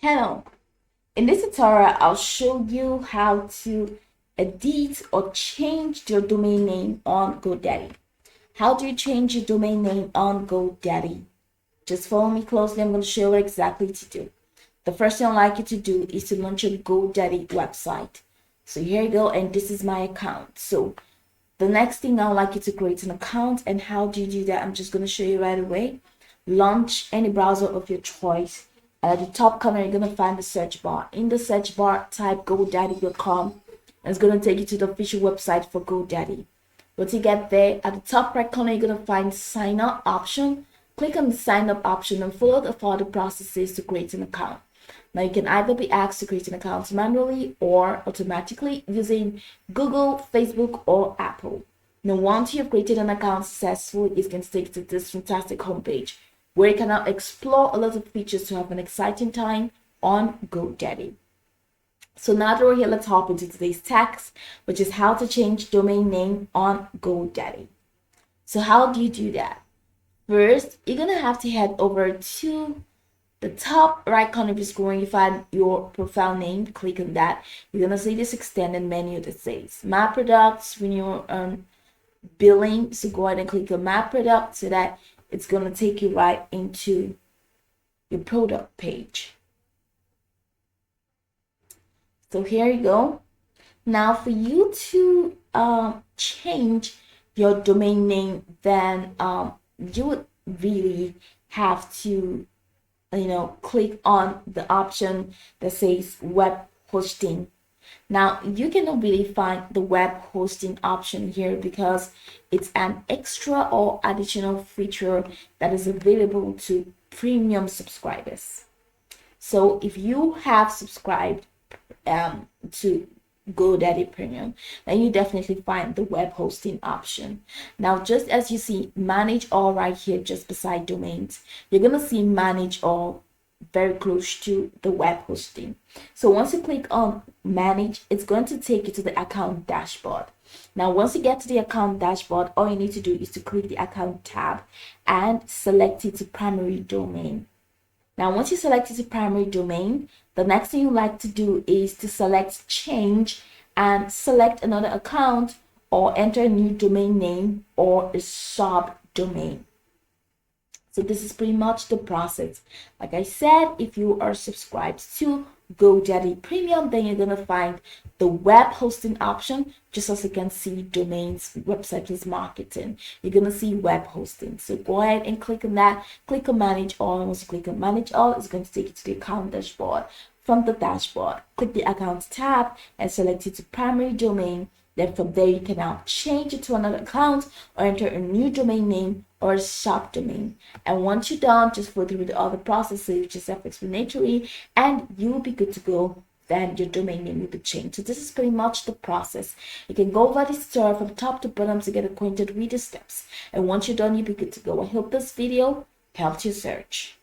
Hello, in this tutorial I'll show you how to edit or change your domain name on Godaddy. How do you change your domain name on Godaddy? Just follow me closely. I'm going to show you what exactly to do. The first thing I'd like you to do is to launch your Godaddy website. So here you go, and this is my account. So the next thing I'd like you to create an account, and how do you do that? I'm just going to show you right away. Launch any browser of your choice. At the top corner, you're going to find the search bar. In the search bar, type godaddy.com. And it's going to take you to the official website for Godaddy. Once you get there, at the top right corner, you're going to find sign up option. Click on the sign up option and follow the further processes to create an account. Now, you can either be asked to create an account manually or automatically using Google, Facebook, or Apple. Now, once you've created an account successfully, it's going to take you to this fantastic homepage where you can now explore a lot of features to have an exciting time on GoDaddy. So now that we're here, let's hop into today's text, which is how to change domain name on GoDaddy. So how do you do that? First, you're going to have to head over to the top right corner of your screen. You find your profile name, click on that. You're going to see this extended menu that says My Products, Renew Billing. So go ahead and click on My Product so that it's going to take you right into your product page. So here you go. Now for you to change your domain name, then you would really have to click on the option that says web hosting. Now you cannot really find the web hosting option here because it's an extra or additional feature that is available to premium subscribers. So if you have subscribed to GoDaddy Premium, then you definitely find the web hosting option. Now, just as you see manage all right here just beside domains, you're going to see manage all very close to the web hosting. So once you click on manage, it's going to take you to the account dashboard. Now once you get to the account dashboard, all you need to do is to click the account tab and select it to primary domain. Now once you select it to primary domain, the next thing you like to do is to select change and select another account or enter a new domain name or a subdomain. So this is pretty much the process. Like I said, if you are subscribed to GoDaddy Premium, then you're going to find the web hosting option. Just as you can see, domains, website is marketing. You're going to see web hosting. So go ahead and click on that. Click on manage all. And once you click on manage all, it's going to take you to the account dashboard. From the dashboard, click the account tab and select it to primary domain. Then from there, you can now change it to another account or enter a new domain name or a subdomain. And once you're done, just go through the other processes, which is self-explanatory, and you'll be good to go. Then your domain name will be changed. So this is pretty much the process. You can go over this tutorial from top to bottom to get acquainted with the steps. And once you're done, you'll be good to go. I hope this video helped you search.